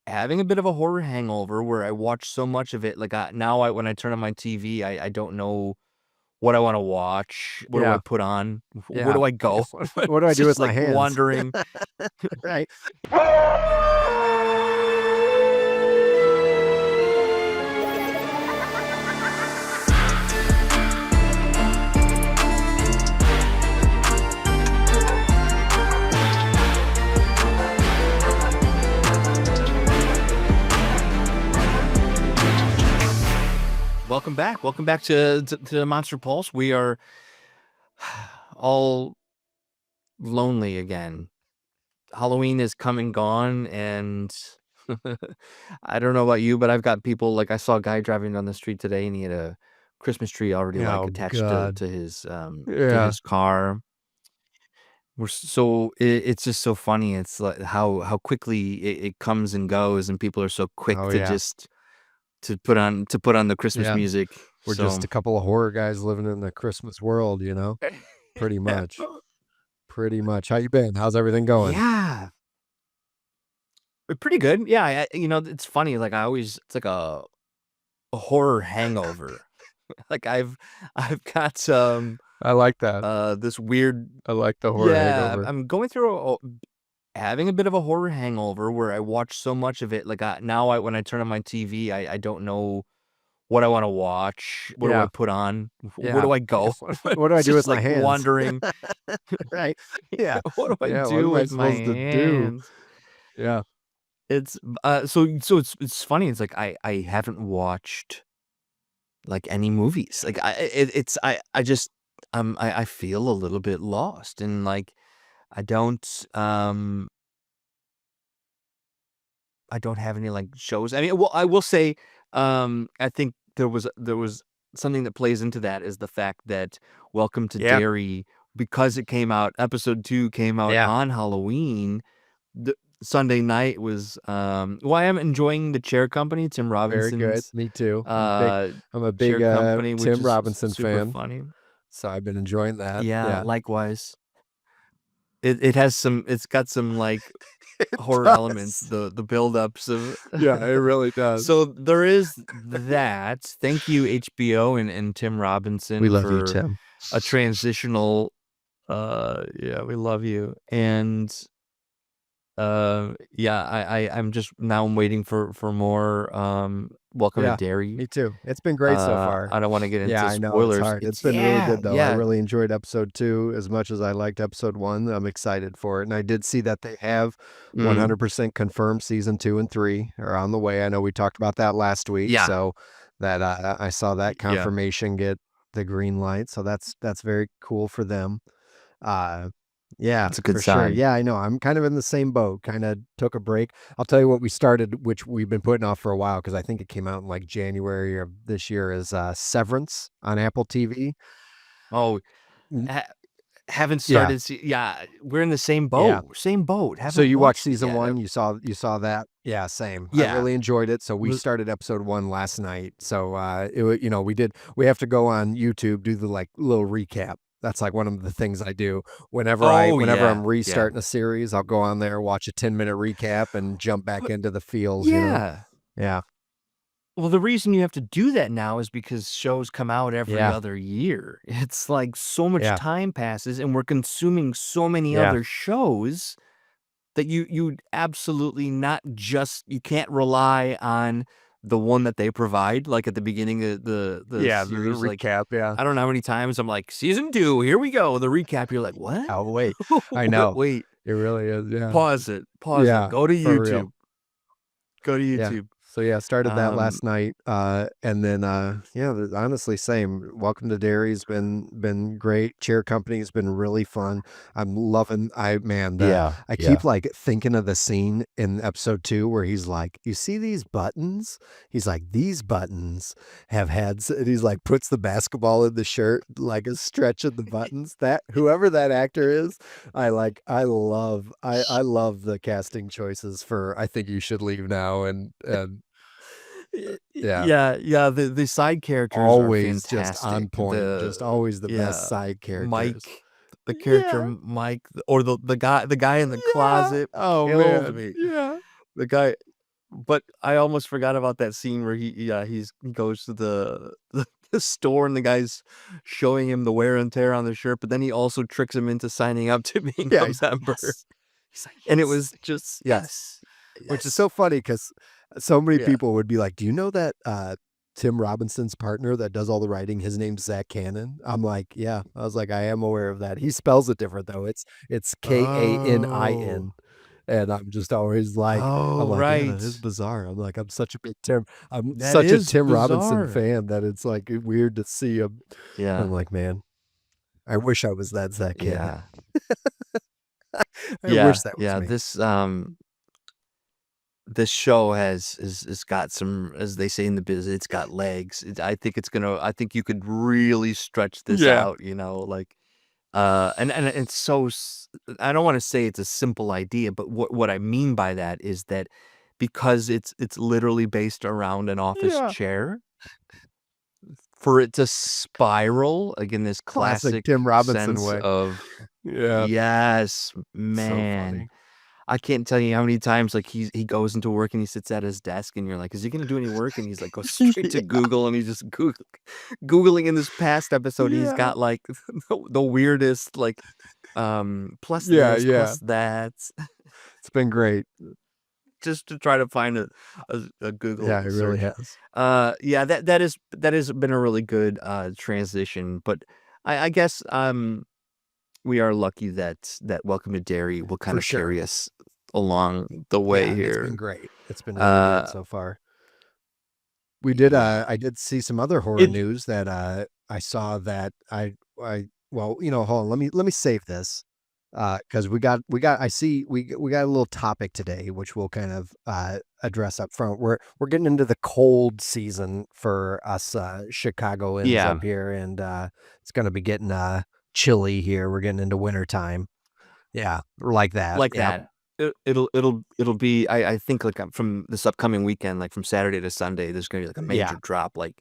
having a bit of a horror hangover where I watch so much of it. Like when I turn on my TV, I don't know what I want to watch. What do I Yeah. put on? Where Yeah. do I go? What do I It's do with just my like hands? wandering. Right. Welcome back. Welcome back to Monster Pulse. We are all lonely again. Halloween is come and gone, and I don't know about you, but I've got people like I saw a guy driving down the street today, and he had a Christmas tree already like Oh attached God. to Yeah. his car. It's just so funny. It's like how quickly it comes and goes, and people are so quick Oh to yeah. just to put on the Christmas Yeah. music. We're just So a couple of horror guys living in the Christmas world, you know? Pretty much. Pretty much. How you been? How's everything going? yeah, pretty good. Yeah, it's funny. Like it's like a horror hangover. Like I've got I like that. this weird. I like the horror Yeah, I'm hangover. I'm going through having a bit of a horror hangover where I watch so much of it. Like when I turn on my TV, I don't know what I want to watch. What do I Yeah. put on? Where Yeah. do I go? What do I It's do with just my like hands? wandering. Right. Yeah. What do I Yeah. What do am I with my supposed to do? hands? Yeah. It's so it's funny. It's like I haven't watched like any movies. Like I just I feel a little bit lost, and like I don't um I don't have any like shows. I mean, well, I will say I think there was something that plays into that is the fact that Welcome to Yeah. Derry, because it came out, episode 2 came out Yeah. on Halloween. The Sunday night was I am enjoying the Chair Company, Tim Very good. Robinson's Me too. uh I'm a big Chair Company, which Tim is Robinson super fan, funny. so I've been enjoying that. Yeah, Yeah. likewise. It's got some like It horror elements, does. the buildups of Yeah, it really does. so there is that. Thank you, HBO and Tim We Robinson, love you, for Tim. a transitional yeah, we love you. And yeah, I'm just now I'm waiting for more Welcome to Yeah, Derry. me too. It's been great so far. I don't want to get Yeah, into I know, it's spoilers. hard. It's It's been really yeah, good, though. I yeah. really enjoyed episode 2 as much as I liked episode 1. I'm excited for it, and I did see that they have Mm, 100% confirmed season 2 and 3 are on the way. I know we talked about that last week, yeah. so that, I saw that Yeah. confirmation get the green light, so that's very cool for them. Uh, yeah, It's a good for sure. sign. Yeah, I know. I'm kind of in the same boat. Kinda took a break. I'll tell you what we started, which we've been putting off for a while because I think it came out in like January of this year, is Severance on Apple TV. Oh, N ha haven't Yeah, started yeah, we're in the same yeah. boat. Same boat. So Haven't you watched watched it season yet. 1, you saw that? Yeah, same. I Yeah. really enjoyed it, so we Was started episode 1 last night. So, we have to go on YouTube, do the, like, little recap. That's, like, one of the things I do. Oh, Whenever yeah. I'm Yeah. restarting a series, I'll go on there, watch a 10-minute recap, and jump back But into the feels, you know? yeah. Yeah. Well, the reason you have to do that now is because shows come out every Yeah. other year. It's like so much Yeah. time passes, and we're consuming so many Yeah. other shows that you absolutely not just you can't rely on the one that they provide, like, at the beginning of the Yeah, the series. Like, recap, yeah. I don't know how many times I'm like, "Season 2, here we go." The recap, you're like, "What? Oh, wait. I Wait, know. wait, It really is, yeah. pause it, Yeah, go to for real. YouTube, go to Yeah. YouTube." So, yeah, started that Um, last night, and then, yeah, honestly, same. Welcome to Derry's been great. Chair Company's been really fun. I'm loving yeah, I yeah. keep, like, thinking of the scene in episode 2 where he's like, "You see these buttons?" He's like, "These buttons have had," and he's like, puts the basketball in the shirt, like, is stretching the buttons. That whoever that actor is, I love the casting choices for "I Think You Should Leave Now," and yeah, Yeah, yeah, the side characters are always just fantastic. on point, just always the best Yeah, side characters. Mike, the character Yeah, Mike, or the guy in the yeah. closet Oh, killed man, me. yeah. The guy But I almost forgot about that scene where he goes to the store and the guy's showing him the wear and tear on the shirt, but then he also tricks him into signing up to being Yeah, a he's like, member. "Yes." He's like, And it "Yes, was just yes." yes. Which is Yes. so funny because so many Yeah. people would be like, "Do you know that, Tim Robinson's partner that does all the writing, his name's Zach Cannon?" I'm like, "Yeah." I was like, "I am aware of that." He spells it different though. It's Oh. Kanin, and I'm just always like I'm Oh, like, "Yeah, that is right. bizarre." I'm That such a is Tim Robinson bizarre. fan that it's, like, weird to see him. I'm Yeah. like, "Man, I wish I was that Zach Cannon. Yeah. I wish Yeah. that was Yeah. me." This show has got some, as they say in the biz, it's got legs. I think you could really stretch this Yeah. out, like, and it's I don't wanna say it's a simple idea, but what I mean by that is that because it's literally based around an office Yeah. chair, for it to spiral, again, this Classic classic Tim Robinson sense way. of Yeah. yes, So man. funny. I can't tell you how many times, like, he goes into work and he sits at his desk and you're like, "Is he gonna do any work?" And he's like, goes straight to Yeah. Google and he's just Googling. In this past episode, he's Yeah. got, like, the weirdest, like, plus Yeah, this, yeah. plus that, It's been great. just to try to find a Google Yeah, it really search. has. Yeah, that has been a really good, transition, but I guess, we are lucky that Welcome to Derry will For kinda sure. carry us along the way Yeah, it's been here. great. It's been really good Uh, so far. We did, yeah. I did see some other horror It news that, I saw that I well, hold on, let me save this, because we got I see we got a little topic today, which we'll kind of, address up front. We're getting into the cold season for us, Chicagoans up yeah, here, and, it's gonna be getting, chilly here. We're getting into winter time. Yeah, like that. like Yep. that. It'll be I think, like, from this upcoming weekend, like, from Saturday to Sunday, there's gonna be, like, a Yeah. major drop, like,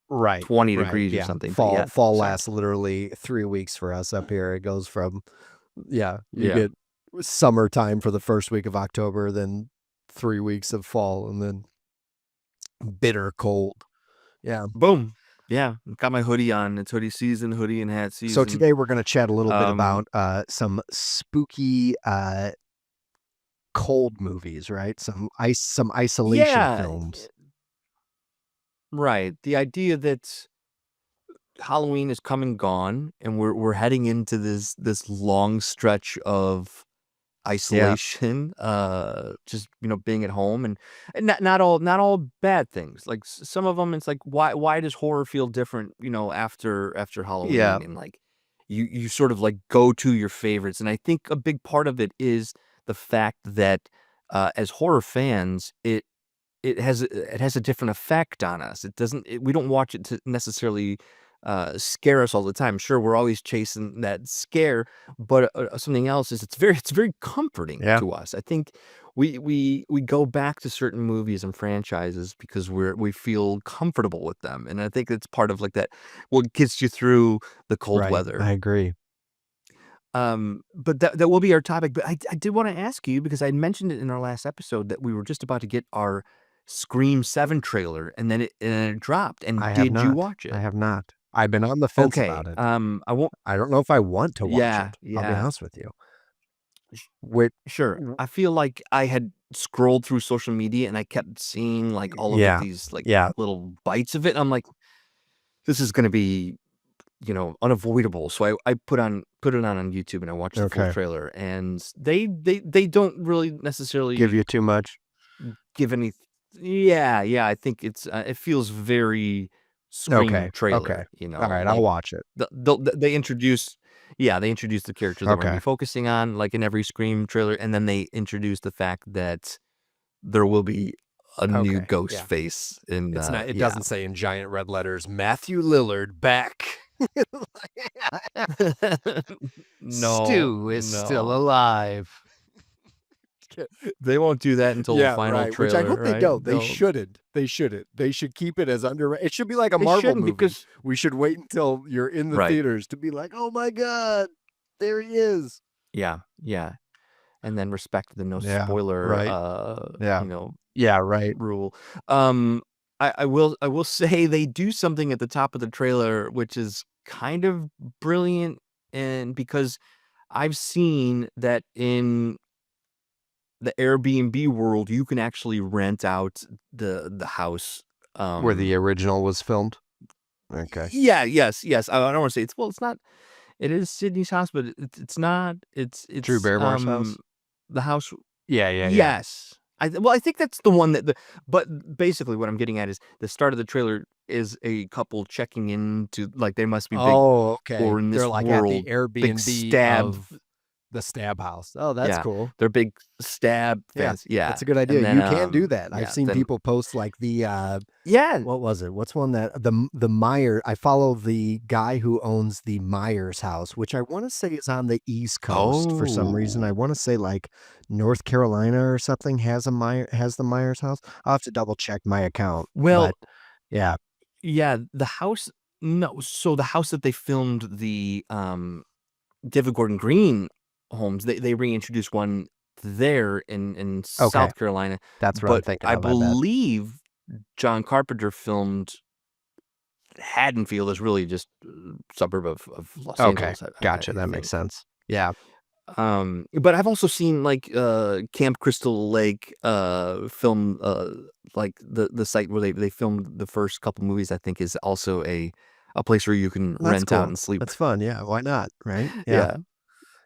Right, 20 right, degrees or yeah. something, but yeah, Fall sorry. lasts literally 3 weeks for us up here. It goes from yeah, you Yeah. get summertime for the 1st week of October, then 3 weeks of fall, and then bitter cold. Yeah. Boom. Yeah, got my hoodie on. It's hoodie season, hoodie and hat So season. today we're gonna chat a little bit Um, about, some spooky, cold movies, right? Some isolation yeah, films. right. The idea that Halloween is come and gone, and we're heading into this long stretch of Yeah, isolation, just, being at home, and not all bad things. Like, some of them, it's like, why does horror feel different, after yeah, Halloween? And, like, you sort of, like, go to your favorites, and I think a big part of it is the fact that, as horror fans, it has a different effect on us. It doesn't we don't watch it to necessarily, scare us all the time. Sure, we're always chasing that scare, but, something else is it's very comforting yeah, to us. I think we go back to certain movies and franchises because we feel comfortable with them, and I think it's part of, like, that what gets you through the cold right. weather. I agree. But that will be our topic, but I did wanna ask you because I mentioned it in our last episode that we were just about to get our Scream 7 trailer, and it dropped, I and have did you not. watch I it? have not. I've been on the fence Okay, about it. I won't I don't know if I want to watch yeah, it. I'll be yeah, honest with you. sh With sure. w I feel like I had scrolled through social media, and I kept seeing, like, all of, like, yeah, these, like, yeah, little bites of it, and I'm like, "This is gonna be, unavoidable." So I put it on YouTube, and I watched the full okay. trailer, and they don't really Give necessarily you too much? give any yeah, yeah, I think it feels very Scream Okay, okay. trailer, Alright, I'll like, watch it. they introduce yeah, they introduce the characters that we're gonna be Okay, focusing on, like, in every Scream trailer, and then they introduce the fact that there will be a new okay, ghost yeah. face in, It's not it yeah. doesn't say in giant red letters, "Matthew Lillard back." No, "Stu is still no. alive." They won't do that until the Yeah, final right, which I trailer, hope they right? don't. They shouldn't. They shouldn't. They should keep it as it should be like a They Marvel shouldn't movie. because We should wait until you're in the right, theaters to be like, "Oh my god, there he is." yeah, yeah. and then respect the no Yeah, spoiler, right. Yeah. Yeah, right. rule. Um, I will say they do something at the top of the trailer, which is kind of brilliant, and because I've seen that in the Airbnb world, you can actually rent out the house. Where the Um, original was filmed? Okay. yeah, yes. I don't want to say it's not. It is Sydney's house, but it's not. Drew Barrymore's house? The house. Yeah, yeah, yeah. Yes. I think that's the one that but basically what I'm getting at is the start of the trailer is a couple checking into like they must be big Oh, okay. or in They're, this like, at the world, big Airbnb stab. of the Stab House. Oh, that's Yeah. cool. They're big stab Yeah, fans. Yeah. that's a good idea. And then You can do that. I've yeah, seen then people post, like, yeah. what was it? What's one that the Meyer I follow the guy who owns the Myers house, which I wanna say is on the East Coast for some reason. I Oh. wanna say, like, North Carolina or something has the Myers house. I'll have to double check my account, but Well, yeah. yeah, the house no, so the house that they filmed the, David Gordon Green homes, they reintroduced one there in Okay, South Carolina, that's what I'm but thinking I of, I bet. believe John Carpenter filmed Haddonfield is really just a suburb of Los Okay, Angeles, gotcha, I that makes think. sense. Yeah. But I've also seen, like, Camp Crystal Lake, film, like, the site where they filmed the first couple movies, I think is also a place where you can That's rent out cool. and sleep. That's fun, yeah, why not, right? Yeah, Yeah.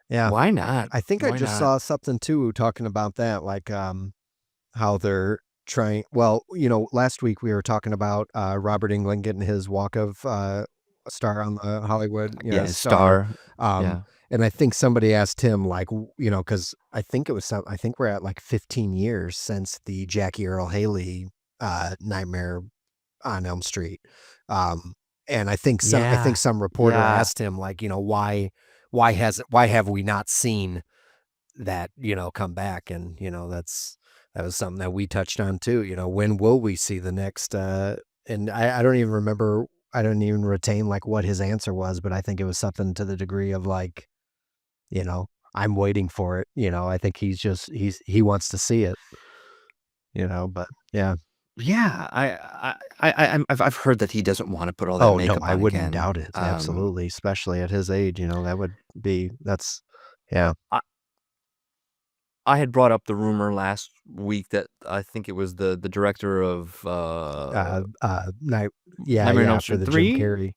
yeah. Why not? I think I Why just not? saw something too talking about that, like, how they're trying well, last week we were talking about, Robert Englund getting his walk of, star on the Hollywood, Yeah, star, Star. um, Yeah. and I think somebody asked him, like, because I think it was I think we're at, like, 15 years since the Jackie Earl Haley, Nightmare on Elm Street. Um, and I think Yeah. some reporter Yeah. asked him like, why have we not seen that, come back? And, that was something that we touched on too. When will we see the next and I don't even remember I don't even retain like what his answer was, but I think it was something to the degree of like, I'm waiting for it. I think he wants to see it, but yeah. Yeah. I've heard that he doesn't wanna put all that Oh, no, makeup I on wouldn't again. doubt it, absolutely, especially at his age, that would that's yeah, I I had brought up the rumor last week that I think it was the director of, night yeah, Nightmare on yeah, Elm for Street the Jim 3 Carrey,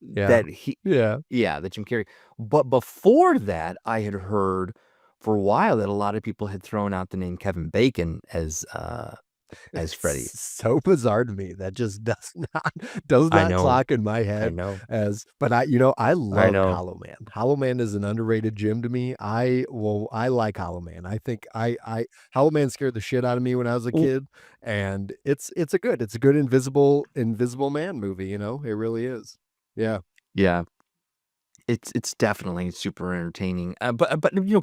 yeah, that he yeah. yeah, the Jim Carrey. But before that, I had heard for a while that a lot of people had thrown out the name Kevin Bacon as Freddy. It's so bizarre to me, that just does I not know. clock in my I head know. as but I I loved know. Hollow Man. Hollow Man is an underrated gem to me, I like Hollow Man, I think I Hollow Man scared the shit out of me when I was a Well, kid, and it's a good Invisible Man movie, it really is. Yeah, yeah. It's definitely super entertaining, but,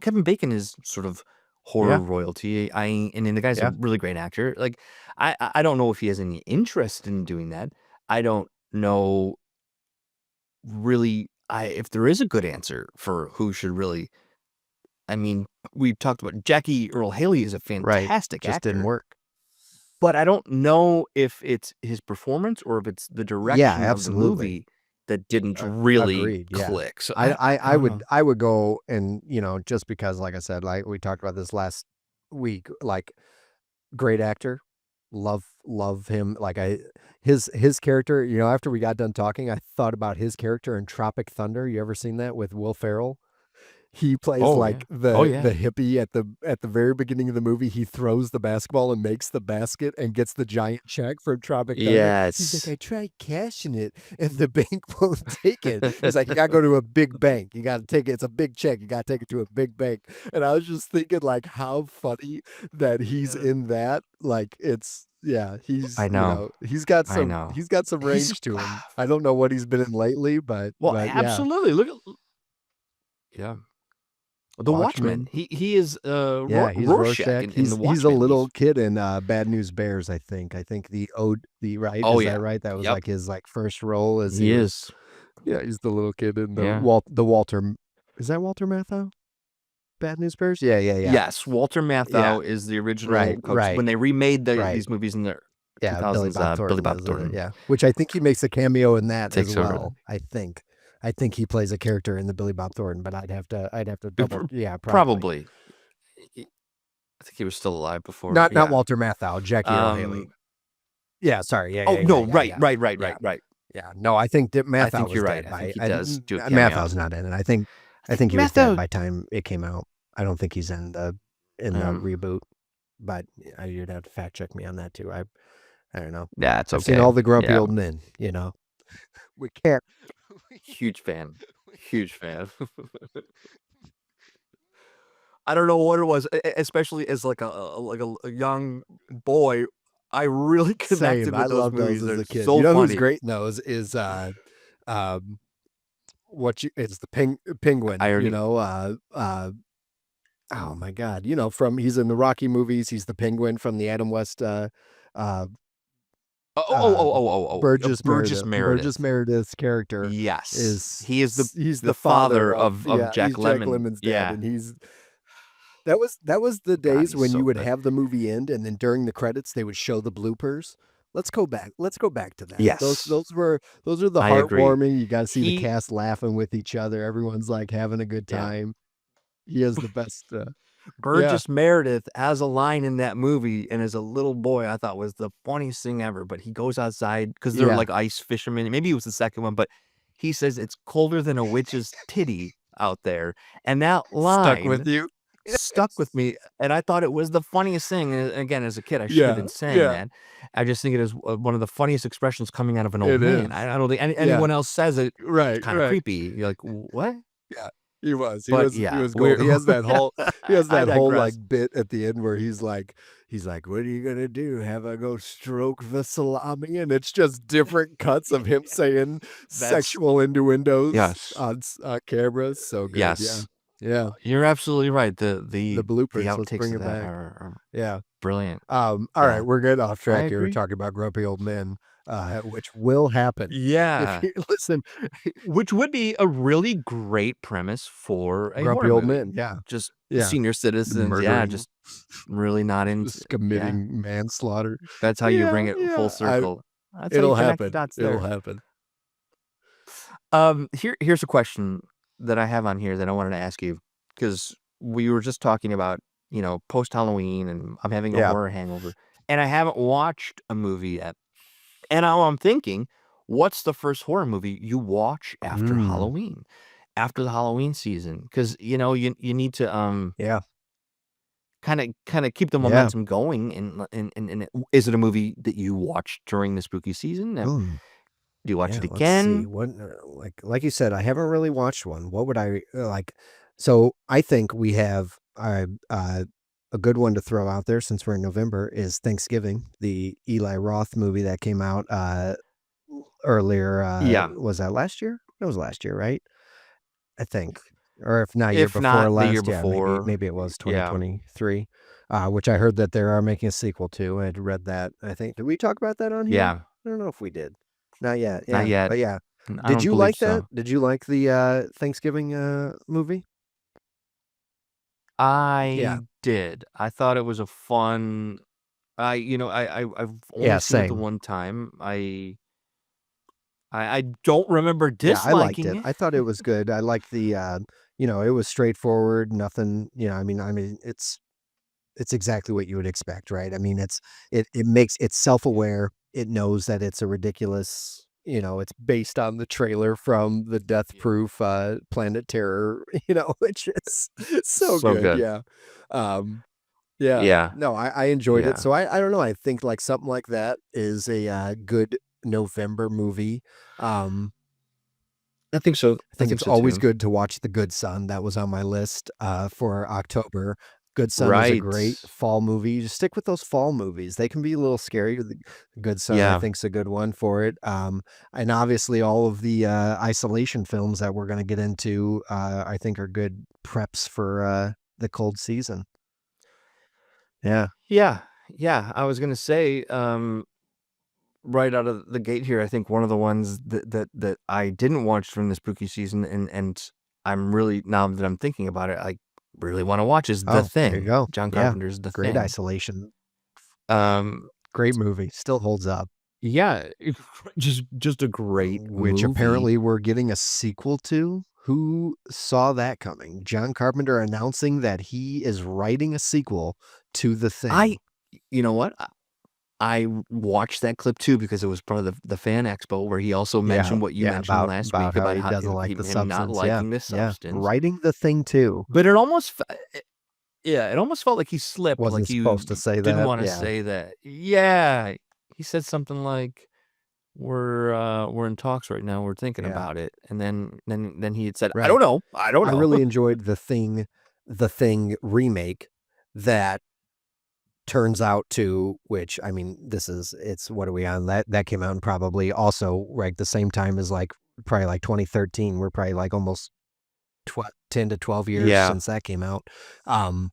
Kevin Bacon is sort of horror yeah, royalty, and then the guy's a yeah. really great actor, like, I don't know if he has any interest in doing that. I don't know really I if there is a good answer for who should really I mean, we've talked about Jackie Earl Haley is a Right, fantastic just didn't actor, work. but I don't know if it's his performance or if it's the Yeah, direction of the absolutely. movie that didn't really Agreed, yeah. click, so I I don't would know. I would go and, just because, like I said, like, we talked about this last week, like, great actor, love him, like, his character, after we got done talking, I thought about his character in Tropic Thunder, you ever seen that with Will Ferrell? He plays, Oh, yeah. like, Oh, the yeah. hippie at the very beginning of the movie, he throws the basketball and makes the basket and gets the giant check from Tropic Thunder. He's like, Yes. "I tried cashing it, and the bank won't take it." He's like, "You gotta go to a big bank. You gotta take it. It's a big check. You gotta take it to a big bank." And I was just thinking, like, how funny that he's Yeah. in that. Like, yeah, I know. I know. he's got some He's range to him. I don't know what he's been in lately, well, yeah. absolutely, look at yeah. The Watchmen. Watchmen. He is, Yeah, he's Rorschach Rorschach. in The He's a Watchmen. little He's kid in, Bad News Bears, I think. I think the right? oh, Is that yeah. right? That was, Yep. like, his, like, first role as he He was is. yeah, he's the little kid in Yeah. The Walter is that Walter Matthau? Bad News Bears? Yeah, yeah, yeah. Yes, Walter Yeah. Matthau is the Right, original coach. right, When they remade right. these movies in the Yeah, Billy 2000s, Bob Billy Thornton Bob is Thornton yeah, which I think he makes a cameo in that as takes over. well, I think. I think he plays a character in the Billy Bob Thornton, but I'd have to double yeah, probably. Probably. I think he was still alive before. Not Yeah. Walter Matthau, Jackie Earle Haley. Um. Yeah, sorry. Yeah, Oh yeah, yeah, no! yeah, Right. yeah. Right. Right. Yeah. Right. Right. Yeah. No, I think that I Matthau think was you're right. dead I think by he does do a Mathau's cameo. not in it. I I think think he was dead Matthau. by time it came out. I don't think he's in the Um. reboot, but you'd have to fact check me on that too. I don't know. Yeah, it's I've seen okay. all the grumpy Yeah, old men, you know. We can't. huge fan. Huge fan. I don't know what it was, especially as like a young boy. I really Same. connected I with those loved those movies. as They're a kid. You so know who's funny. great in those is um it's the I penguin, already. oh my god, from he's in the Rocky movies, he's the penguin from the Adam West uh Oh, oh, oh, uh oh, oh, oh, oh, Burgess Burgess Meredith. Meredith's character Yes, is he is he's the the father father of of yeah, he's Jack Jack Lemmon. Lemmon's dad, Yeah. and that was the God, days he's when you so would good. have the movie end, and then during the credits they would show the bloopers. Let's go back to that. Those Yes, those were those are the I agree. heartwarming. You got to see the He cast laughing with each other. Everyone's like having a good yeah. time. He has the best. Yeah, Burgess Meredith has a line in that movie, and as a little boy, I thought was the funniest thing ever. But he goes outside because they're yeah. like ice fishermen. Maybe it was the second one, but he says it's colder than a witch's titty out there, and that Stuck with line you. stuck with me. And I thought it was the funniest thing. And again, as a kid, I shouldn't have Yeah, been saying yeah. that. I just think it is one of the funniest expressions coming out of an old It man. is. I don't think Yeah. anyone else says it. It's Right. kind of Right. creepy. You're like, what? Yeah. He was. He But was. He yeah, was gold. we're. He has that whole. He has I that whole like digress. bit at the end where he's like, "What are you gonna do? Have I go stroke the salami?" And it's just different cuts of him saying That's sexual innuendos yes. on cameras. So good. Yeah. Yes, Yeah. you're absolutely right. The The bloopers. Let's outtakes bring of it that back. are Yeah. brilliant. All right, Yeah, we're getting off I track here. We're agree. talking about grumpy old men, which will happen if Yeah, you listen. which would be a really great premise for a Grumpy horror old movie. men. Yeah. Just Yeah. senior citizens, yeah, Murdering, just really not into just yeah, committing manslaughter. that's how you bring Yeah, it full yeah. circle. That's how you It'll connect the happen. dots It'll there. happen. Here's a question that I have on here that I wanted to ask you because we were just talking about, post Halloween, and I'm having a Yeah. horror hangover, and I haven't watched a movie yet. And now I'm thinking, what's the first horror movie you watch after Mm. Halloween? After the Halloween season? Because you need to Yeah. kinda keep the Yeah. momentum going, is it a movie that you watched during the spooky season? Mm. Do you watch Yeah. it Let's see. again? What like you said, I haven't really watched one. What would I like? So I think we have a good one to throw out there since we're in November is Thanksgiving, the Eli Roth movie that came out earlier. Yeah. Was that last year? It was last year, right? I think, or if not year If before not the year last, yeah, maybe before, maybe it was yeah. 2023, which I heard that they are making a sequel to. I'd read that. I think did we talk about that on here? Yeah. I don't know if we did. Not yet. Not Yeah, yet. but yeah. I Did don't you believe like that? so. Did you like the Thanksgiving movie? Yeah, I did. I thought it was a fun I've only yeah, seen it the same. one time. I don't remember Yeah, I liked disliking it. it. I thought it was good. I liked the it was straightforward. Nothing. It's exactly what you would expect, right? I mean, it's self-aware. It knows that it's a ridiculous, it's based on the trailer from the Death Proof Planet Terror, which is so So good. good. Yeah. Um yeah. Yeah. No, I enjoyed it. Yeah. So I don't know. I think like something like that is a good November movie. Um I think so. I I think think it's so always too. good to watch The Good Son. That was on my list for October. Good Son is a Right. great fall movie. Just stick with those fall movies. They can be a little scary. The Good Son, I Yeah. think, is a good one for it. And obviously, all of the isolation films that we're going to get into, I think, are good preps for the cold season. Yeah. Yeah. Yeah. I was gonna say, right out of the gate here, I think one of the ones that I didn't watch during the spooky season, and I'm really now that I'm thinking about it, I really wanna watch is The Oh, there you Thing, go. John Yeah. Carpenter's The Great Thing. Isolation. Um, Great movie. Still holds up. yeah, just a great Which movie. apparently we're getting a sequel to. Who saw that coming? John Carpenter announcing that he is writing a sequel to The I Thing. you know what? I watched that clip too because it was part of the fan expo where he also Yeah, mentioned what you yeah, mentioned about last about week how about he how doesn't like the him not substance. Yeah, liking this yeah. substance. Writing The Thing too. But it almost yeah, it almost felt like he slipped, like Wasn't he supposed to say didn't that. wanna Yeah, say that. Yeah, he said something like, we're in talks right now, we're thinking yeah, about it," and then he had said, "I right. don't know, I don't I know." really enjoyed The Thing remake that turns out to which, I mean, it's what are we on? That came out in probably also, like, the same time as, like, probably, like, 2013. We're probably, like, almost 10 to 12 years Yeah. since that came out. Um,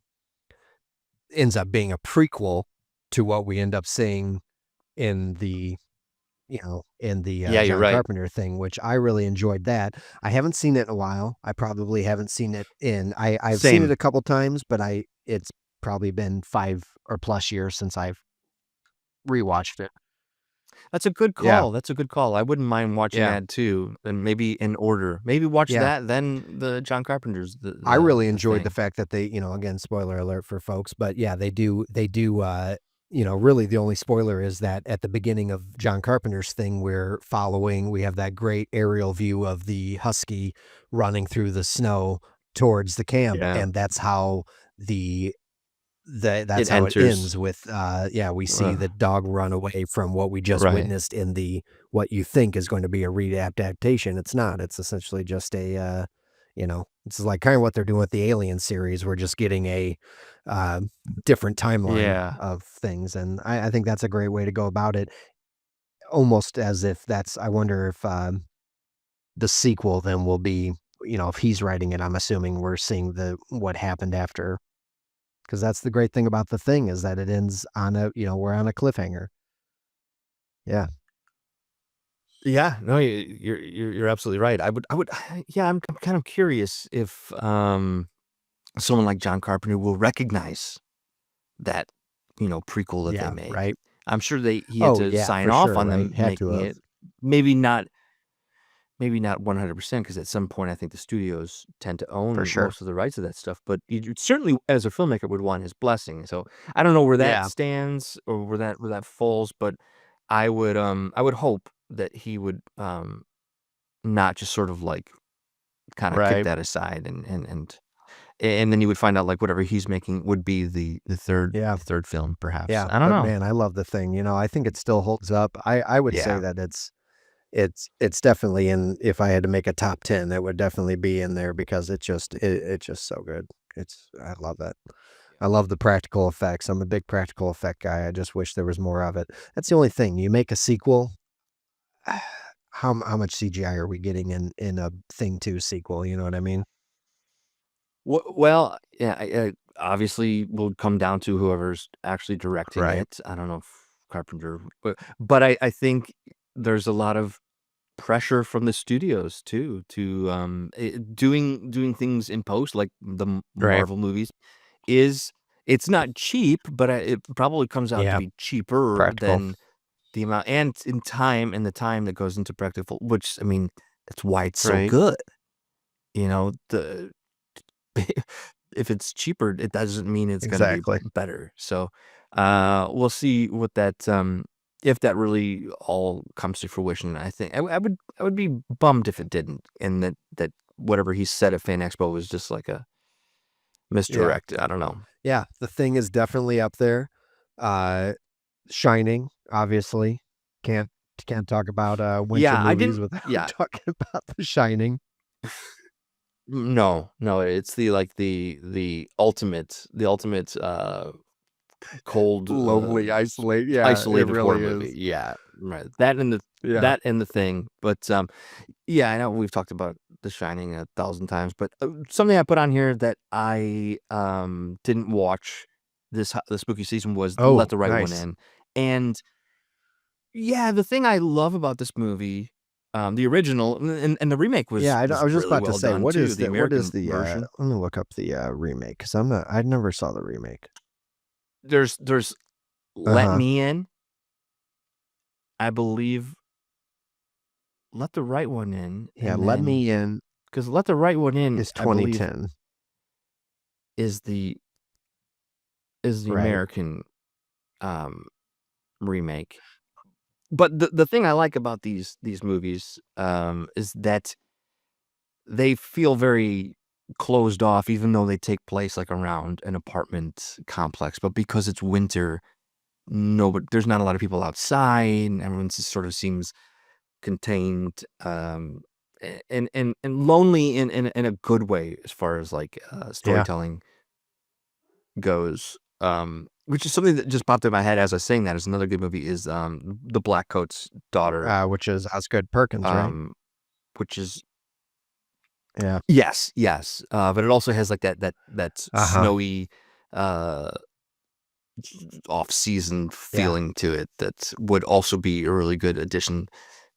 ends up being a prequel to what we end up seeing in the Yeah, you're John right. Carpenter thing, which I really enjoyed that. I haven't seen it in a while. I probably haven't seen it in I've seen it Same. a couple times, but it's probably been 5 or plus years since I've rewatched it. That's a good Yeah, call, that's a good call. I wouldn't mind watching yeah, that too, and maybe in order. Maybe watch yeah. that, then the John Carpenter's I really The enjoyed the Thing. fact that they, again, spoiler alert for folks, but yeah, they do, really the only spoiler is that at the beginning of John Carpenter's thing, we have that great aerial view of the husky running through the snow towards the camp, Yeah. and that's how the It that's how it enters. ends with, yeah, we see Ugh, the dog run away from what we just right. witnessed in what you think is going to be a readaptation. It's not. It's essentially just it's like kinda what they're doing with the Alien series. We're just getting a, uh, different timeline Yeah. of things, and I think that's a great way to go about it, almost as if I wonder if, the sequel then will be, if he's writing it, I'm assuming we're seeing what happened after. 'Cause that's the great thing about The Thing is that it ends on we're on a cliffhanger. Yeah, Yeah, no, you're absolutely right. I would yeah, I'm kind of curious if, someone like John Carpenter will recognize that, prequel that they yeah, made. right? I'm sure he had Oh, to yeah, sign for off sure, on right? them Had to making have. it. Maybe not maybe not 100% because at some point, I think the studios tend to For own sure. most of the rights of that stuff, but you certainly, as a filmmaker, would want his blessing, so I don't know where that Yeah, stands or where that falls, but I would hope that he would, not just sort of, like, kinda kick right. that aside and then you would find out, like, whatever he's making would be the 3rd Yeah, the 3rd film, perhaps. yeah, I don't but know. man, I love The Thing, I think it still holds up. I would say Yeah. that it's definitely if I had to make a top 10, it would definitely be in there because it's just so good. I love that. I love the practical effects. I'm a big practical effect guy. I just wish there was more of it. That's the only thing. You make a sequel, how much CGI are we getting in a Thing 2 sequel, you know what I mean? Well, yeah, obviously, will come down to whoever's actually directing Right. it. I don't know if Carpenter but I think there's a lot of pressure from the studios too to, doing things in post, like the Right. Marvel movies is it's not cheap, but, it probably comes out to Yeah, be cheaper practical. than the amount and in time and the time that goes into practical which, I mean, that's why it's so Right. good, the if it's cheaper, it doesn't mean it's gonna be Exactly. better, so, we'll see what that, if that really all comes to fruition, I think I would be bummed if it didn't, and that whatever he said at Fan Expo was just like a Yeah. misdirect, I don't know. Yeah, The Thing is definitely up there. Uh, Shining, obviously. Can't can't talk about, winter Yeah, I movies didn't without yeah, talking about The Shining. no, no, it's the ultimate, cold, Lonely, isolate yeah, it isolated horror really movie, is. yeah, right, Yeah. that and The Thing, but, yeah, I know we've talked about The Shining 1,000 times, but, something I put on here that I, didn't watch the spooky season was Let Oh, the Right One nice. In, and, yeah, the thing I love about this movie, The original and the remake Yeah, I was was just really about to well say, done too, the what is American the, version. let me look up the, remake, 'cause I never saw the remake. There's Let Uh-huh. Me In, I believe Let the Right One In, Yeah, and Let then Me In because Let the Right One In, is I believe, 2010, is the right? American, um, remake. But the thing I like about these movies, is that they feel very closed off even though they take place, like, around an apartment complex, but because it's winter, there's not a lot of people outside, and everyone just sort of seems contained, and lonely in a good way as far as, like, Yeah, storytelling goes, which is something that just popped in my head as I was saying that is another good movie is, The Black Coat's Daughter, which is Osgood Perkins, right? um, which is Yeah. yes, yes, but it also has, like, that Uh-huh. snowy, uh, off-season Yeah. feeling to it that would also be a really good addition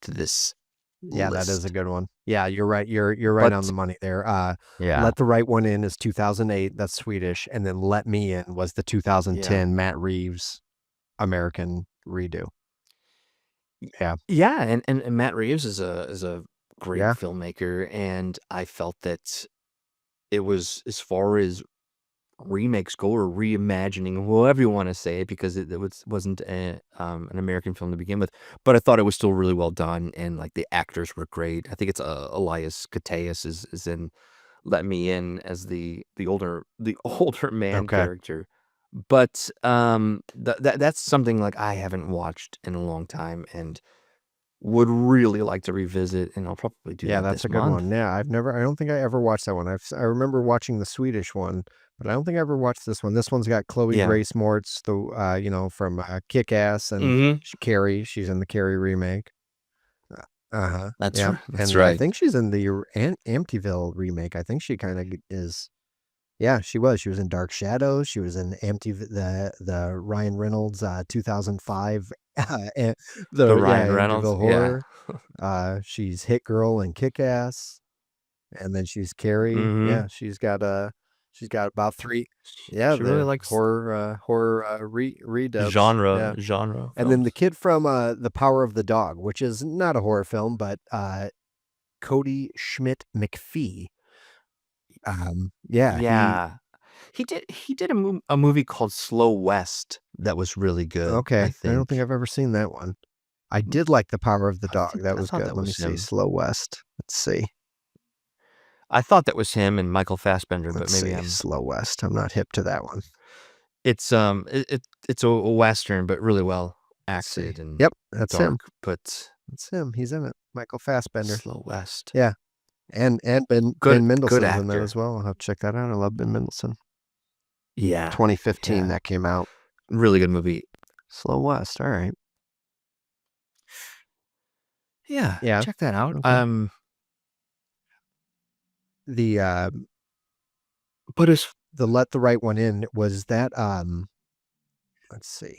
to this Yeah, that is a list. good one. Yeah, you're right. You're right on But the money there. yeah, Let the Right One In is 2008. That's Swedish, and then Let Me In was the yeah. 2010 Matt Reeves American redo. Yeah, Yeah, and Matt Reeves is a great yeah, filmmaker, and I felt that it was as far as remakes go or reimagining, however you wanna say it, because wasn't an American film to begin with, but I thought it was still really well done, and, like, the actors were great. I think it's, Elias Koteas is in Let Me In as the older man okay. character. But, that's something, like, I haven't watched in a long time and would really like to revisit, and I'll probably do Yeah, that that's this a good one. month. Yeah, I don't think I ever watched that one. I remember watching the Swedish one, but I don't think I ever watched this one. This one's got Chloe Yeah. Grace Moretz, from Kick-Ass and Mhm. Carrie. She's in the Carrie remake. Uh-huh. Yeah, That's and I right. think she's in the Amityville remake. I think she kinda is. Yeah, she was. She was in Dark Shadows. She was in the Ryan Reynolds, 2005, eh, The yeah, Ryan Reynolds, Amityville yeah. Horror. She's Hit Girl in Kick-Ass, and then she's Carrie. Mhm. Yeah, she's got about 3. Yeah, She really the likes horror, redubs. Yeah. genre And then the films. kid from, The Power of the Dog, which is not a horror film, but, Cody Schmidt McPhee. Yeah, Yeah. He did a movie called Slow West that was really good, I okay, I don't think think. I've ever seen that one. I did like The Power of the Dog, that I was thought good. that Let me was see, him. Slow West. I thought that was him and Michael Fassbender, but Let's maybe see, I'm Slow West, I'm not hip to that one. it's a Western, but really well Let's see. acted and Yep, that's him. dark, but That's him, he's in it. Michael Fassbender. Slow West. Yeah, and Ben Good Mendelsohn's in that as actor. well. I'll have to check that out. I love Ben Mendelsohn. Yeah, 2015 yeah. that came out. Really good movie. Slow West, alright. Yeah, Yeah, check that out. okay. The, But as the Let the Right One In, was that, let's see.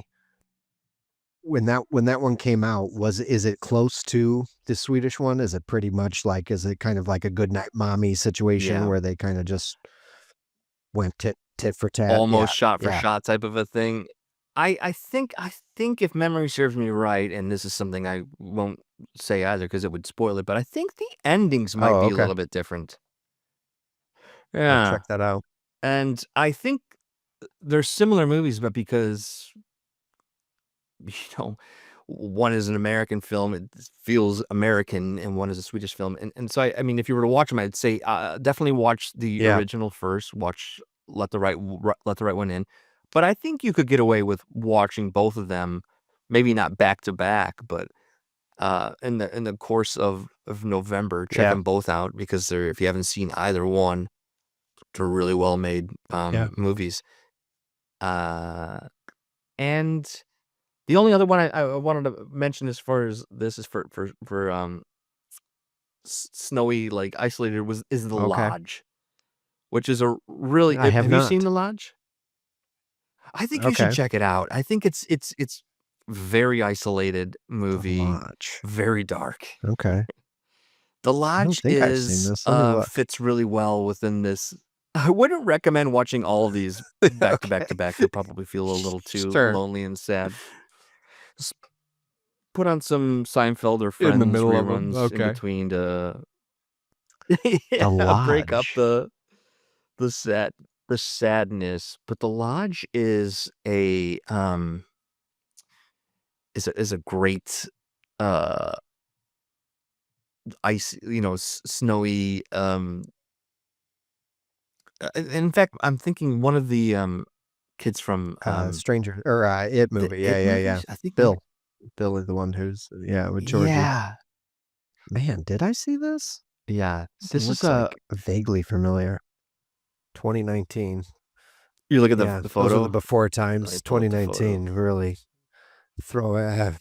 When that one came out, is it close to the Swedish one? Is it pretty much like is it kind of like a Goodnight Mommy situation yeah, where they kinda just went tit for tat? Yeah, almost shot for yeah, shot type of a thing. I think if memory serves me right, and this is something I won't say either because it would spoil it, but I think the endings might oh, be a okay. little bit different. I'll Yeah, check that out. and I think they're similar movies, but because you know, one is an American film, it feels American, and one is a Swedish film, and so I mean, if you were to watch them, I'd say, definitely watch the Yeah, original first, watch Let the Right One In, but I think you could get away with watching both of them, maybe not back to back, but, in the course of November, check yeah, them both out because if you haven't seen either one, they're really well made, yeah, movies, uh, and the only other one I wanted to mention as far as this is for snowy, like, isolated is The okay. Lodge, which is a really I have have you seen not. The Lodge? I think you should Okay. check it out. I think it's very isolated The movie, Lodge. very dark. Okay. The I don't Lodge think I've seen this. Let me look. fits really well within this. I wouldn't recommend watching all of these back to back Okay. to back. You'll probably feel a little too Sure. lonely and sad. Just put on some Seinfeld or In the Friends middle of them. reruns in Okay. between to The break up Lodge. the sad the sadness. But The Lodge is a great uh ice, snowy in fact, I'm thinking one of the kids from Stranger or, It the movie. Yeah, It yeah, yeah. movies. I think Bill. Bill is the one who's yeah, with Georgie. yeah. Man, did I see this? Yeah. This This is looks, like, vaguely familiar. 2019. you look at Yeah, the those are the photo. before Let me times. pull up the photo. 2019, really throw Yeah.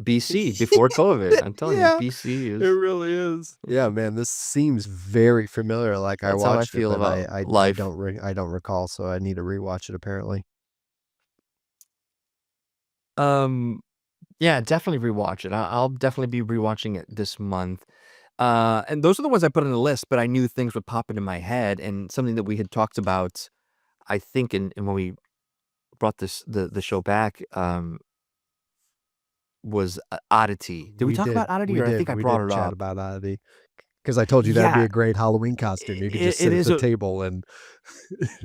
BC before COVID. I'm telling you, Yeah, BC it is really is. Yeah, man, this seems very familiar, like, I that's how I watched it, feel but about I life. don't recall, so I need to rewatch it apparently. Um yeah, definitely rewatch it. I'll definitely be rewatching it this month. And those are the ones I put on the list, but I knew things would pop into my head and something that we had talked about, I think in when we brought the show back, was Oddity. Did we talk about Oddity, or I think I We brought did it chat up? about Oddity, because I told you that'd be Yeah, a great Halloween costume. You could just it sit at is the a table and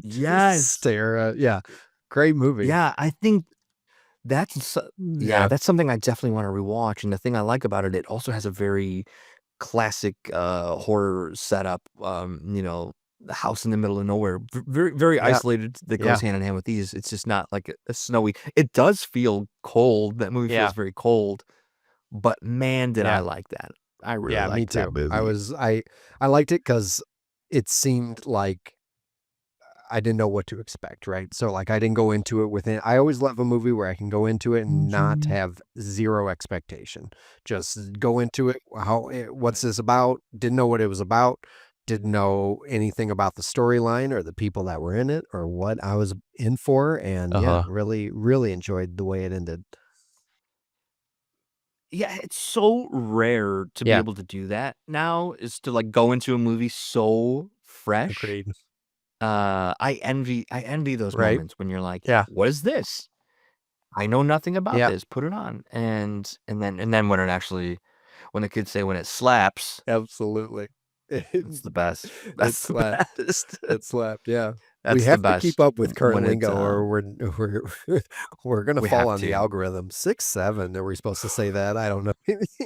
yes. stare at yeah, great movie. Yeah, I think that's yeah, Yeah, that's something I definitely wanna rewatch, and the thing I like about it, it also has a very classic, horror setup, the house in the middle of nowhere, very, very yeah, isolated that goes yeah, hand in hand with these. It's just not like a snowy it does feel cold, that movie yeah, feels very cold, but man, did I yeah. like that. I really Yeah, me liked that too. movie. I liked it because it seemed like I didn't know what to expect, right? So, like, I didn't go into it within I always love a movie where I can go into it and not have 0 expectation. Just go into it, what's this about? Didn't know what it was about, didn't know anything about the storyline or the people that were in it or what I was in for, and yeah, Uh-huh. really, really enjoyed the way it ended. Yeah, it's so rare to be Yeah, able to do that now, is to, like, go into a movie so fresh. agreed. I envy those Right? moments when you're like, Yeah, "What is this? I know nothing about yeah, this, put it on." And then when the kids say when it slaps, absolutely. It that's the best. it That's the slapped. best. It slapped, yeah. We That's the have to keep best up with current when lingo or we're we're gonna we fall have on the to. algorithm. 6, 7, are we supposed to say that? I don't know.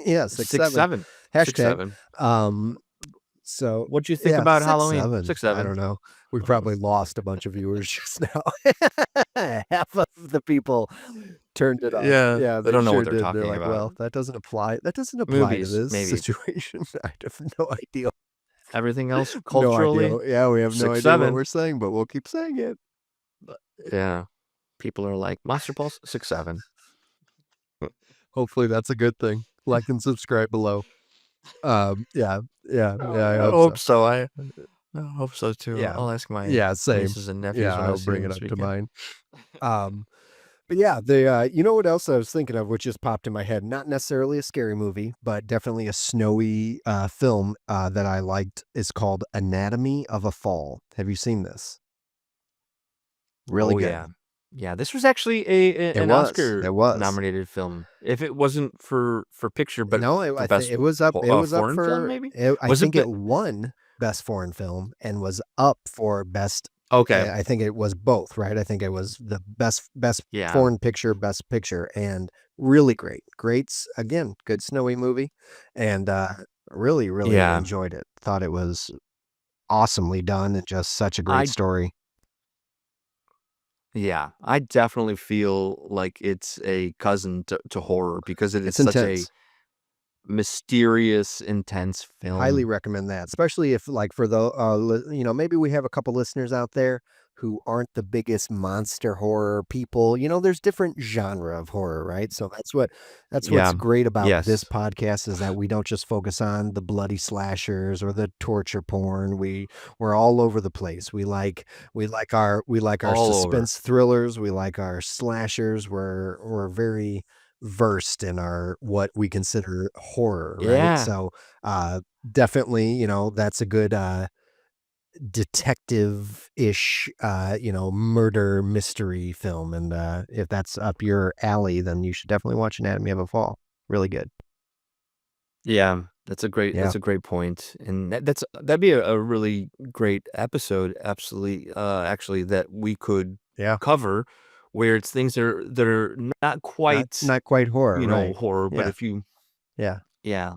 Yeah, 6, 6, 7. 7. 6, Hashtag. 7. Um, so, What'd you think yeah, about 6, Halloween? 7. 6, I 7. don't know. We probably lost a bunch of viewers just now. Half of the people turned it off. Yeah, Yeah, they they don't know what sure they're did. They're talking like, about. "Well, that doesn't apply to Movies, this maybe. situation." I have no idea. Everything else No idea. culturally, Yeah, we have no 6, idea what 7. we're saying, but we'll keep saying it. But yeah, people are like, "Monster Pulse, 6, 7." Hopefully that's a good thing. Like and subscribe below. Yeah, yeah, yeah, I I hope hope so. so. I hope so too. Yeah, I'll ask my yeah, same. nieces and Yeah, nephews when I I'll see them bring it this up to weekend. mine. Um, but yeah, you know what else I was thinking of, which just popped in my head? Not necessarily a scary movie, but definitely a snowy film that I liked is called Anatomy of a Fall. Have you seen this? Really Oh, good. yeah. Yeah, this was actually an It Oscar was. nominated film. If it wasn't for picture, but No, for I think best it was up foreign film, for maybe? I Was it think the it won Best Foreign Film and was up for Best okay. I think it was both, right? I think it was the Best Yeah. Foreign Picture, Best Picture, and really great. Again, good snowy movie, and, really, really Yeah. enjoyed it. Thought it was awesomely done and just such a great I story. yeah, I definitely feel like it's a cousin to horror because it is It's such a intense. mysterious, intense Highly film. recommend that, especially if, like, for the, maybe we have a couple listeners out there who aren't the biggest monster horror people. There's different genre of horror, right? So that's what's Yeah. great about this Yes. podcast is that we don't just focus on the bloody slashers or the torture porn. We're all over the place. We like our All over. suspense thrillers. We like our slashers. We're very versed in our what we consider horror, right? Yeah. So, definitely, that's a good, detective-ish, murder mystery film, and, if that's up your alley, then you should definitely watch Anatomy of a Fall. Really good. Yeah, Yeah, that's a great point, and that'd be a really great episode, absolutely, actually, that we could yeah. cover, where it's things that are not Not quite, not quite horror, right. horror, but Yeah, if you yeah. yeah.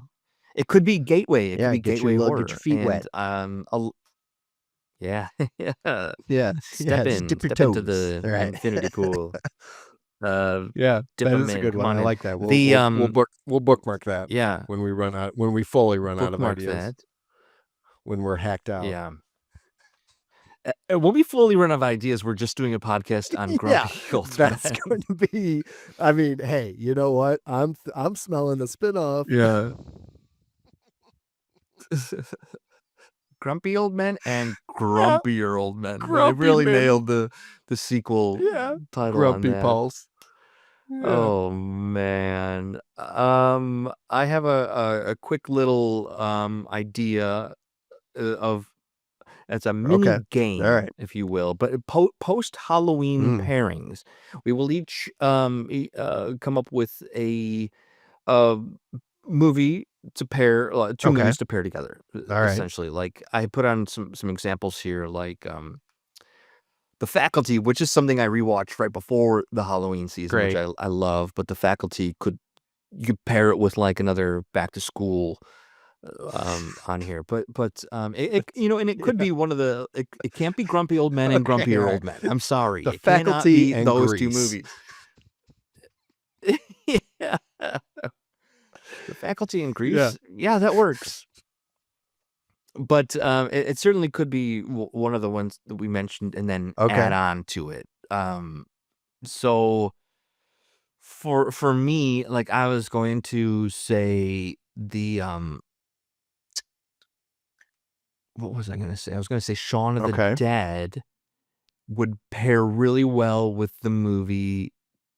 It could be gateway, it could Yeah, be gateway get your horror, feet and, wet. yeah, yeah. Yeah, yeah, just dip your Step into toes. the Right. infinity pool, uh, Yeah, dip that 'em is a in, good come one, on I in. like that. The, We'll bookmark that yeah, when we fully run out of bookmark ideas, that, when we're hacked out. yeah. When we fully run out of ideas, we're just doing a podcast on Yeah, grumpy old that's men. going to be I mean, hey, you know what? I'm smelling a spinoff. Yeah. Grumpy old men and Yeah, grumpier old men. They grumpy really men. nailed the sequel Yeah, title on grumpy that. pulse. Yeah. Oh man. I have a quick little idea of it's a Okay. mini Alright. game, if you will, but post Halloween Mm, pairings. We will each come up with a uh movie to pair, two okay. movies to pair together, Alright. essentially. Like I put on some examples here, like The Faculty, which is something I rewatched right before the Halloween season, which Great. I love, but The Faculty you could pair it with like another back to school on here. But and it could Yeah. be one of it can't be Grumpy Old Men and Okay, Grumpier alright. Old Men. I'm sorry. The It cannot Faculty be and those two Grease. movies. Yeah. The Faculty and Yeah. Grease. Yeah, that works. But it certainly could be one of the ones that we mentioned and then add Okay. on to it. So for me, like I was going to say what was I gonna say? I was gonna say Shaun of the Okay. Dead would pair really well with the movie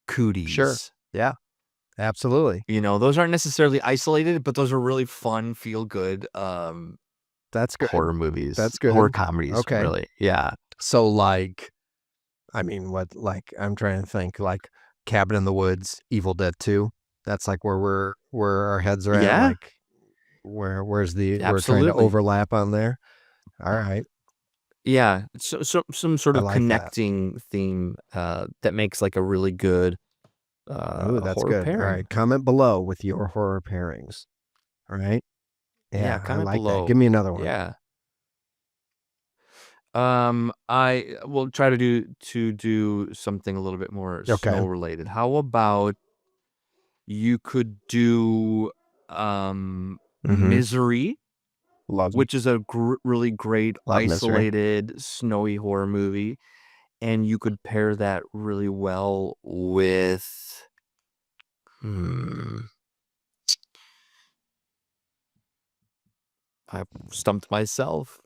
Sure. Cooties. Yeah, absolutely. Those aren't necessarily isolated, but those are really fun, feel good That's good. horror movies, That's horror good. comedies, Okay. really. Yeah. So, I mean, I'm trying to think, like, Cabin in the Woods, Evil Dead 2. That's, like, where our heads are at, Yeah, like, where's we're trying to absolutely. overlap on there. Alright. Yeah, so some sort I of like that. connecting theme that makes like a really good Ooh, that's horror good. pairing. Alright, comment below with your horror pairings. Alright? Yeah, Yeah, I comment like that. below. Give me another one. Yeah. I will try to do something a little bit more Okay. snow related. How about you could do Mhm. Misery, Love which is a really great love Misery. isolated snowy horror movie, and you could pair that really well with hmm, I stumped myself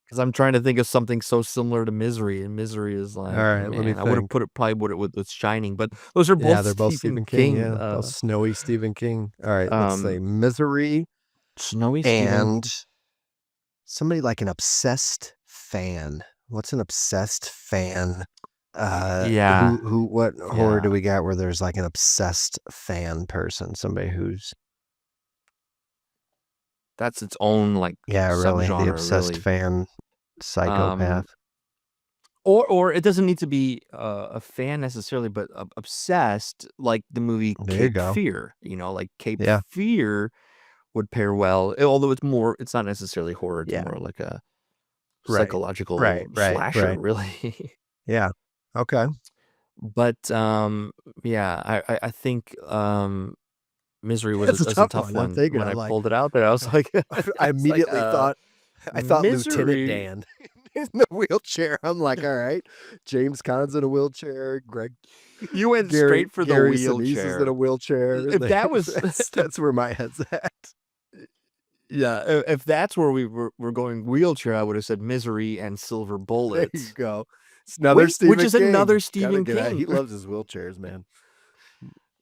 because I'm trying to think of something so similar to Misery, and Misery is like, Alright, let me man, I would have think. probably put it with Shining, but those are Yeah, both they're both Stephen Stephen King, King. yeah, both snowy Stephen King. Alright, let's say Um, Misery Snowy Stephen. and somebody like an obsessed fan. What's an obsessed fan? Yeah, What horror do yeah, we got where there's like an obsessed fan person? Somebody who's that's its own like yeah, really, the subgenre, obsessed really. fan Um, psychopath. or it doesn't need to be a fan necessarily, but obsessed, like the movie There you Cape go. Fear. Like Cape Yeah, Fear would pair well, although it's not necessarily horror. It's yeah, more like a right. psychological slasher, Right. really. Yeah. Okay. But yeah, I think Misery That's a was a tough tough one. I'm one thinking, when I'm I like, pulled it out there. I was like, I it's like immediately I thought Lieutenant Misery. Dan in the wheelchair. I'm like, all right, James Caan's in a wheelchair. You went straight for the Gary Sinise is in a wheelchair. wheelchair. If that was That's where my head's at. yeah, if that's where we're going wheelchair, I would have said Misery and Silver There you Bullet, go. It's another which Stephen is King. another Gotta Stephen get out. He King. loves his wheelchairs, man.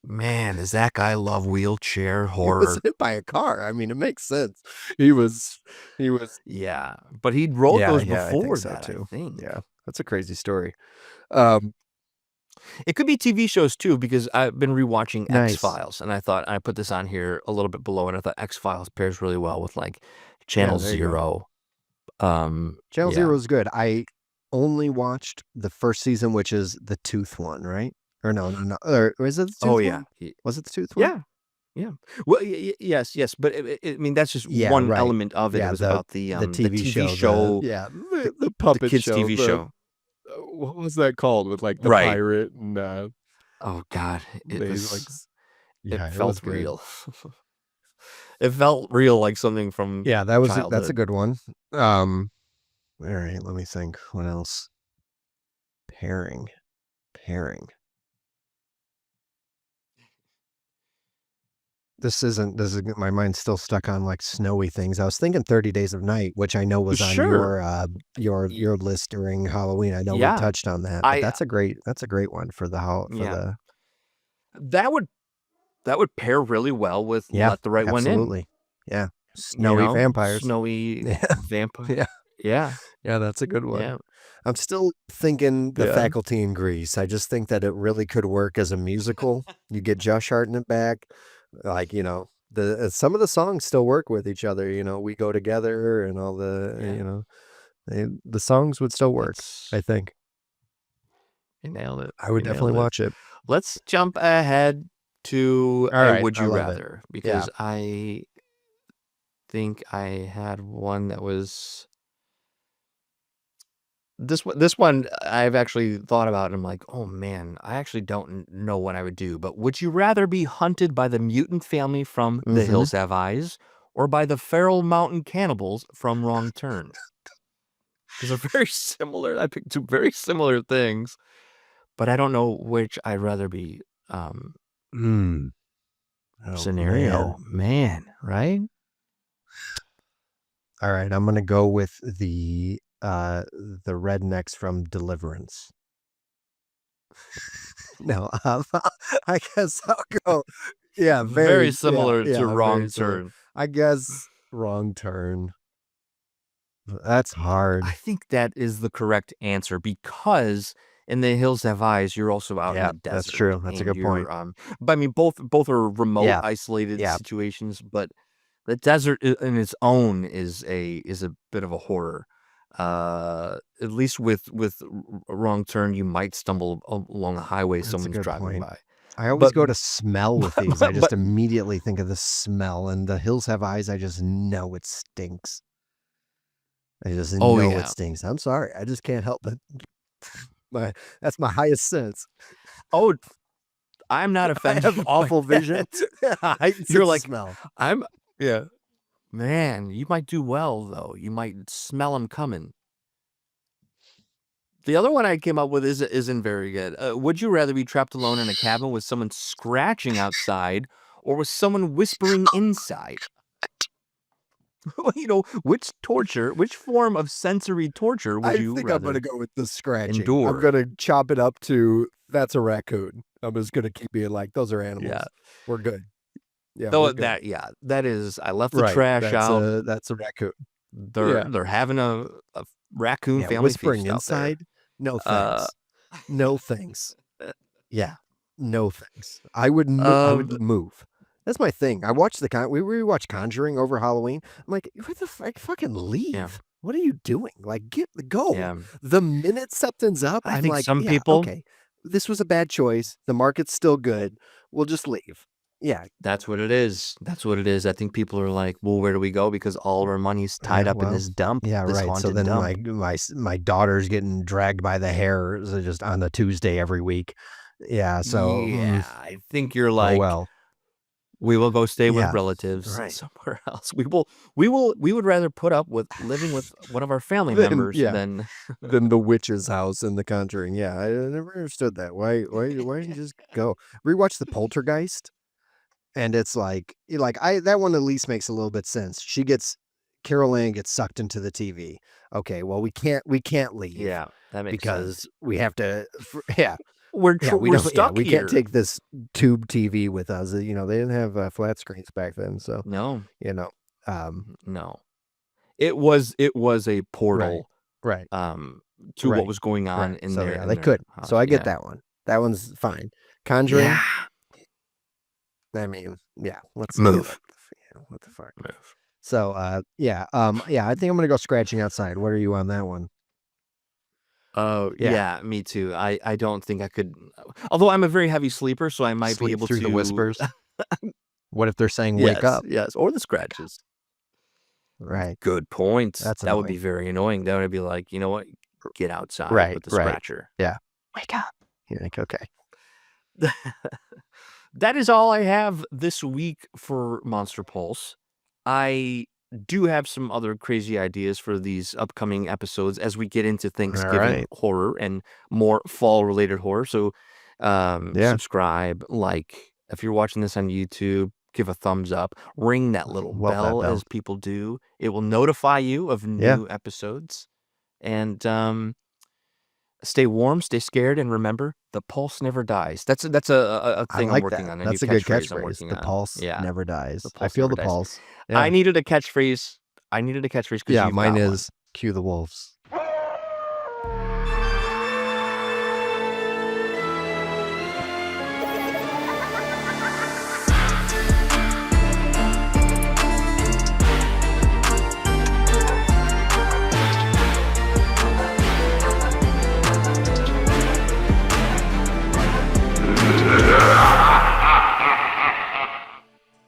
Man, does that guy love wheelchair He was horror? hit by a car. I mean, it makes sense. He was Yeah, but he wrote Yeah, those yeah, I think before so that, I too. think. Yeah, that's a crazy story. Um, It could be TV shows too, because I've been rewatching nice. X-Files, and I thought I put this on here a little bit below, and I thought X-Files pairs really well with, like, Yeah, Channel there you go. Zero. Channel Yeah. Zero is good. I only watched the first season, which is the Tooth one, right? Or no, no, no. Or is it the Oh, Tooth yeah. one? Was it the Tooth one? Yeah, yeah. Well, yes, yes, but I mean, that's just Yeah, one right. element of it. It Yeah, was about the the TV TV show, show, the the puppet kids' show, TV show. what was that called with like the Right. pirate and Oh god, they it yeah, it was felt good. real. It felt real like something from Yeah, that's a childhood. good one. Um, all right, let me think. What else? Pairing, pairing. This is my mind's still stuck on like snowy things. I was thinking 30 Days of Night, which I know was on Sure. Y your list during Halloween. I know we yeah. touched on that, but I that's a great one for the how for yeah. the That would that would pair really well with yeah, Let the Right One In, absolutely. Yeah. Snowy vampires. Snowy Yeah. vampire. Yeah. Yeah, Yeah, that's a good one. yeah, I'm still thinking The yeah. Faculty in Grease. I just think that it really could work as a musical. You get Josh Hartnett back, like, the some of the songs still work with each other, We Go Together and all Yeah, the songs would still work, it's I think. you nailed it, I would you definitely nailed it. watch it. Let's jump ahead to All a right, would I you love it. rather, Yeah. because I think I had one that was this one I've actually thought about, and I'm like, "Oh, man, I actually don't know what I would do." But would you rather be hunted by the mutant family from The Mhm. Hills Have Eyes or by the feral mountain cannibals from Wrong Turn? Because they're very similar. I picked two very similar things, but I don't know which I'd rather be. Mm. Oh, man. Scenario, man, right? All right, I'm gonna go with the rednecks from Deliverance. No, I guess I'll go yeah, Very yeah, similar to yeah, very Wrong similar. Turn. I guess Wrong Turn. That's I hard. think that is the correct answer, because in The Hills Have Eyes, you're also out in Yeah, the that's desert, true, that's a and good you're, point. but I mean, both are remote, Yeah, isolated yeah, situations, but the desert in its own is a bit of a horror. At least with Wrong Turn, you might stumble along a highway that's a someone's good driving point. by. I always But go to smell with these, I but just immediately think of the smell, and The Hills Have Eyes, I just know it stinks. I just oh, know it yeah. stinks. I'm sorry, I just can't help it. My that's my highest sense. Oh, I'm not I offended have by awful vision, that. heightened You're sense of like, smell. I'm yeah. Man, you might do well, though. You might smell them coming. The other one I came up with isn't very good. Would you rather be trapped alone in a cabin with someone scratching outside or with someone whispering inside? Well, which form of sensory torture would I you think I'm gonna rather go with the scratching. I'm endure? gonna chop it up to, "That's a raccoon." I'm just gonna keep being like, "Those are Yeah. animals. We're good. Yeah, Though we're good." that that is I left the Right, trash out. that's a raccoon. They're Yeah. they're having a raccoon Yeah, family whispering feast out there. inside? No Uh, thanks. No thanks. Yeah. No thanks. I would um, move. That's my thing. I watched the we rewatched Conjuring over Halloween. I'm like, "What the fuck? Fucking yeah, leave. What are you doing? Like, go." yeah. The minute something's up, I I'm think like, some "Yeah, people okay. This was a bad choice. The market's still good. We'll just leave." Yeah. that's what it is. That's what it is. I think people are like, "Well, where do we go? Because all of our money's tied Yeah, up in well, this dump, yeah, this right. So haunted then dump." my daughter's getting dragged by the hair just on a Tuesday every week. Yeah, so, Yeah, I think you're oh like, well. "We will go stay with Yeah, relatives right. somewhere else. We would rather put up with living with one of our family Then members yeah, than." then the witch's house in The Conjuring. Yeah, I never understood that. Why didn't you just go? Rewatch The Poltergeist, and it's like I that one at least makes a little bit sense. Carol Ann gets sucked into the TV. Okay, well we can't leave Yeah, that makes sense. because we have to yeah. Yeah, we we're don't yeah, stuck we can't here. take this tube TV with us, you know, they didn't have, flat screens back then, so, No, you know, um, no. It was a right, portal, right, um, to what right, was going on right, so, yeah, in they their couldn't, so house. I get Yeah. that one. That one's fine. Yeah. Conjuring, I mean, yeah, let's get Move. up yeah, what the fuck. Move. So, yeah, I think I'm gonna go scratching outside. What are you on that one? Oh, Yeah, yeah, me too. I don't think I could although I'm a very heavy sleeper, so I might be sleep able through the to whispers. What if they're saying wake yes, up? yes, or the Wake up. scratches. Right, Good point. that's That would be annoying. very annoying. That would be like, "You know what? Get outside Right, with the right. scratcher." Yeah. Wake up. You're like, okay. That is all I have this week for Monster Pulse. I do have some other crazy ideas for these upcoming episodes as we get into All Thanksgiving right. horror and more fall-related horror, so, Yeah. subscribe, like, if you're watching this on YouTube, give a thumbs up, ring that little Love that bell bell. as people do. It will notify you of Yeah. new episodes, and, stay warm, stay scared, and remember, the pulse never dies. That's a I thing I'm like working that. on, a new That's a good catchphrase I'm catchphrase. working The on. pulse Yeah, never the dies. I pulse feel never the dies. pulse. I Yeah. needed a catchphrase. I needed a catchphrase because 'cause Yeah, you've mine got one. is cue the wolves.